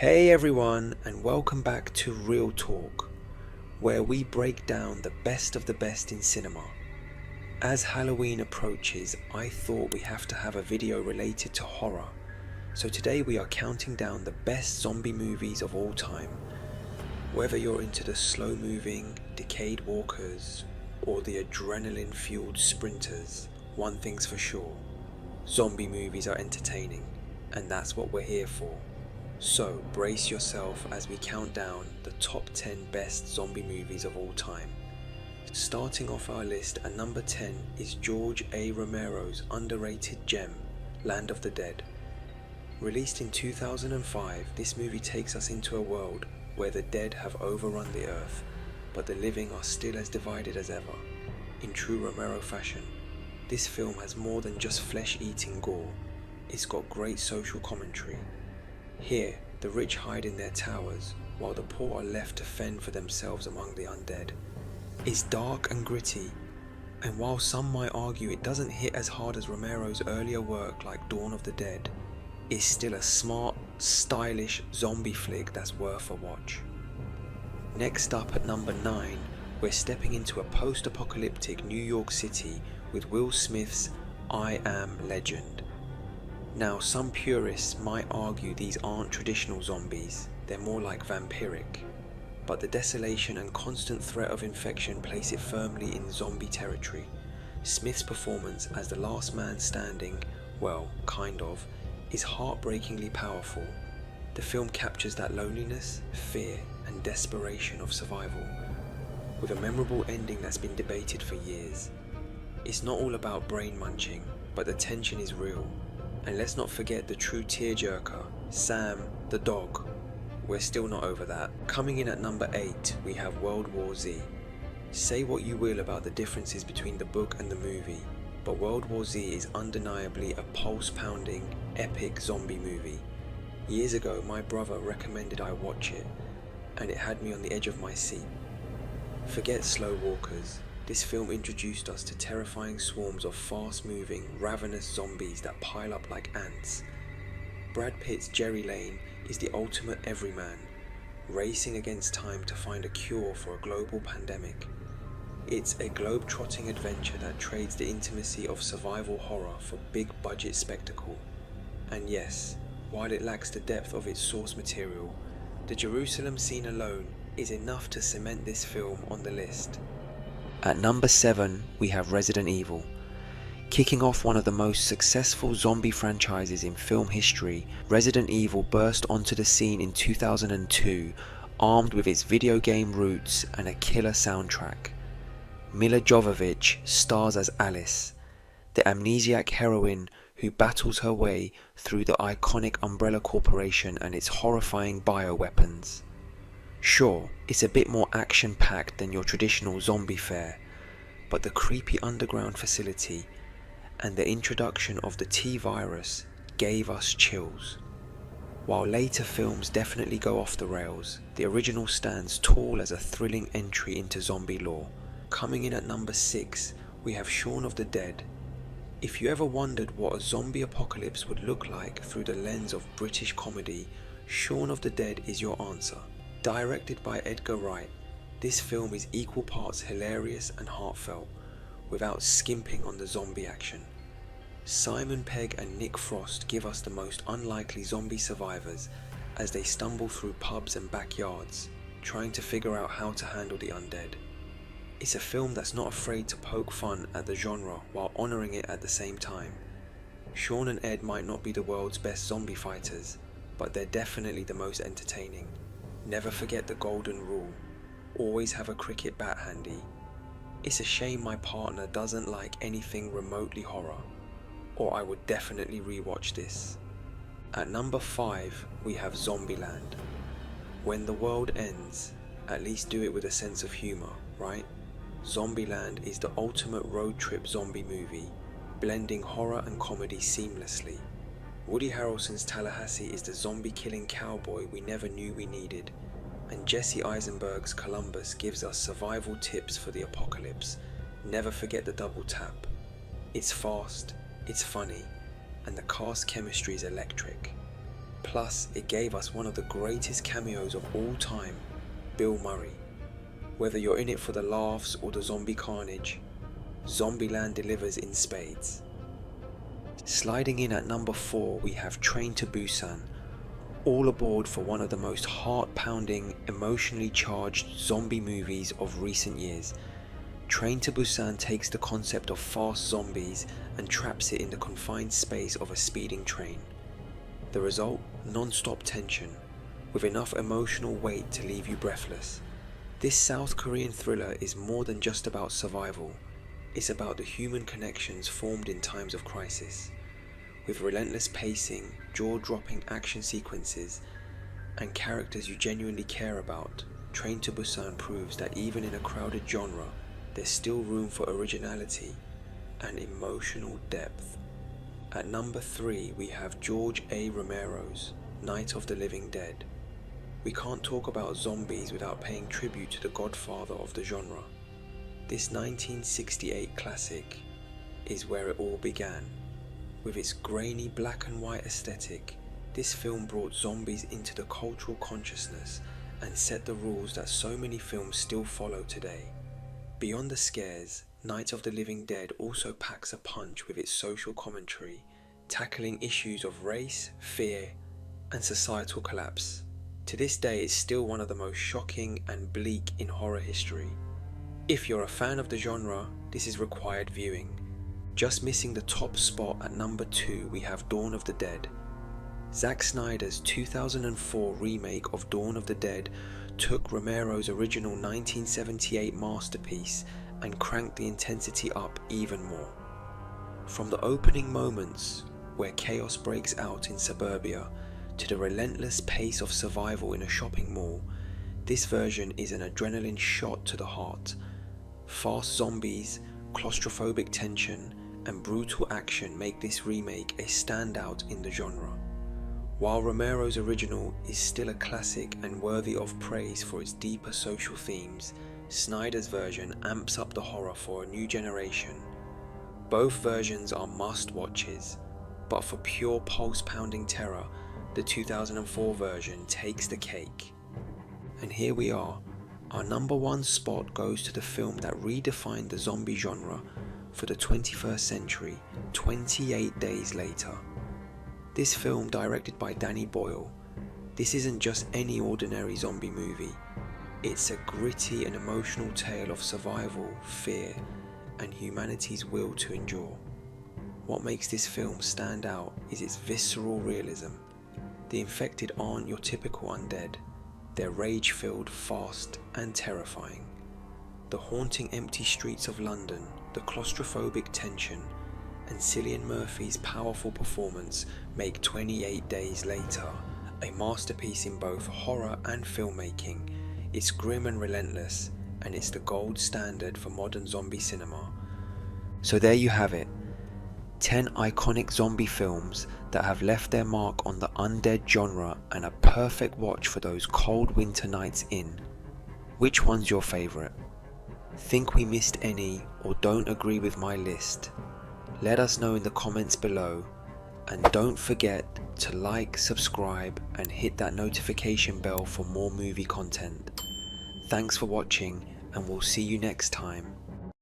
Hey everyone, and welcome back to Real Talk, where we break down the best of the best in cinema. As Halloween approaches, I thought we have to have a video related to horror, so today we are counting down the best zombie movies of all time. Whether you're into the slow-moving, decayed walkers, or the adrenaline-fueled sprinters, one thing's for sure, zombie movies are entertaining, and that's what we're here for. So brace yourself as we count down the top 10 best zombie movies of all time. Starting off our list at number 10 is George A. Romero's underrated gem, Land of the Dead. Released in 2005, this movie takes us into a world where the dead have overrun the earth, but the living are still as divided as ever. In true Romero fashion, this film has more than just flesh-eating gore, it's got great social commentary. Here, the rich hide in their towers, while the poor are left to fend for themselves among the undead. It's dark and gritty, and while some might argue it doesn't hit as hard as Romero's earlier work like Dawn of the Dead, it's still a smart, stylish zombie flick that's worth a watch. Next up at number 9, we're stepping into a post-apocalyptic New York City with Will Smith's I Am Legend. Now, some purists might argue these aren't traditional zombies, they're more like vampiric, but the desolation and constant threat of infection place it firmly in zombie territory. Smith's performance as the last man standing, well, kind of, is heartbreakingly powerful. The film captures that loneliness, fear, and desperation of survival, with a memorable ending that's been debated for years. It's not all about brain munching, but the tension is real. And let's not forget the true tearjerker, Sam the dog. We're still not over that. Coming in at number 8, we have World War Z. Say what you will about the differences between the book and the movie, but World War Z is undeniably a pulse-pounding, epic zombie movie. Years ago, my brother recommended I watch it, and it had me on the edge of my seat. Forget slow walkers. This film introduced us to terrifying swarms of fast-moving, ravenous zombies that pile up like ants. Brad Pitt's Jerry Lane is the ultimate everyman, racing against time to find a cure for a global pandemic. It's a globe-trotting adventure that trades the intimacy of survival horror for big-budget spectacle. And yes, while it lacks the depth of its source material, the Jerusalem scene alone is enough to cement this film on the list. At number 7, we have Resident Evil. Kicking off one of the most successful zombie franchises in film history, Resident Evil burst onto the scene in 2002, armed with its video game roots and a killer soundtrack. Mila Jovovich stars as Alice, the amnesiac heroine who battles her way through the iconic Umbrella Corporation and its horrifying bioweapons. Sure, it's a bit more action-packed than your traditional zombie fare, but the creepy underground facility and the introduction of the T-virus gave us chills. While later films definitely go off the rails, the original stands tall as a thrilling entry into zombie lore. Coming in at number 6, we have Shaun of the Dead. If you ever wondered what a zombie apocalypse would look like through the lens of British comedy, Shaun of the Dead is your answer. Directed by Edgar Wright, this film is equal parts hilarious and heartfelt, without skimping on the zombie action. Simon Pegg and Nick Frost give us the most unlikely zombie survivors as they stumble through pubs and backyards, trying to figure out how to handle the undead. It's a film that's not afraid to poke fun at the genre while honouring it at the same time. Shaun and Ed might not be the world's best zombie fighters, but they're definitely the most entertaining. Never forget the golden rule, always have a cricket bat handy. It's a shame my partner doesn't like anything remotely horror, or I would definitely rewatch this. At number 5, we have Zombieland. When the world ends, at least do it with a sense of humour, right? Zombieland is the ultimate road trip zombie movie, blending horror and comedy seamlessly. Woody Harrelson's Tallahassee is the zombie-killing cowboy we never knew we needed, and Jesse Eisenberg's Columbus gives us survival tips for the apocalypse. Never forget the double tap. It's fast, it's funny, and the cast chemistry is electric. Plus, it gave us one of the greatest cameos of all time, Bill Murray. Whether you're in it for the laughs or the zombie carnage, Zombieland delivers in spades. Sliding in at number 4, we have Train to Busan, all aboard for one of the most heart-pounding, emotionally charged zombie movies of recent years. Train to Busan takes the concept of fast zombies and traps it in the confined space of a speeding train. The result? Non-stop tension, with enough emotional weight to leave you breathless. This South Korean thriller is more than just about survival. It's about the human connections formed in times of crisis. With relentless pacing, jaw-dropping action sequences, and characters you genuinely care about, Train to Busan proves that even in a crowded genre, there's still room for originality and emotional depth. At number 3, we have George A. Romero's Night of the Living Dead. We can't talk about zombies without paying tribute to the godfather of the genre. This 1968 classic is where it all began. With its grainy black and white aesthetic, this film brought zombies into the cultural consciousness and set the rules that so many films still follow today. Beyond the scares, Night of the Living Dead also packs a punch with its social commentary, tackling issues of race, fear, and societal collapse. To this day, it's still one of the most shocking and bleak in horror history. If you're a fan of the genre, this is required viewing. Just missing the top spot at number 2, we have Dawn of the Dead. Zack Snyder's 2004 remake of Dawn of the Dead took Romero's original 1978 masterpiece and cranked the intensity up even more. From the opening moments, where chaos breaks out in suburbia, to the relentless pace of survival in a shopping mall, this version is an adrenaline shot to the heart. Fast zombies, claustrophobic tension, and brutal action make this remake a standout in the genre. While Romero's original is still a classic and worthy of praise for its deeper social themes, Snyder's version amps up the horror for a new generation. Both versions are must-watches, but for pure pulse-pounding terror, the 2004 version takes the cake. And here we are. Our number 1 spot goes to the film that redefined the zombie genre for the 21st century, 28 Days Later. This film, directed by Danny Boyle, this isn't just any ordinary zombie movie. It's a gritty and emotional tale of survival, fear, and humanity's will to endure. What makes this film stand out is its visceral realism. The infected aren't your typical undead. They're rage-filled, fast, and terrifying. The haunting empty streets of London, the claustrophobic tension, and Cillian Murphy's powerful performance make 28 Days Later a masterpiece in both horror and filmmaking. It's grim and relentless, and it's the gold standard for modern zombie cinema. So there you have it, 10 iconic zombie films that have left their mark on the undead genre and a perfect watch for those cold winter nights in. Which one's your favourite? Think we missed any or don't agree with my list? Let us know in the comments below, and don't forget to like, subscribe and hit that notification bell for more movie content. Thanks for watching, and we'll see you next time.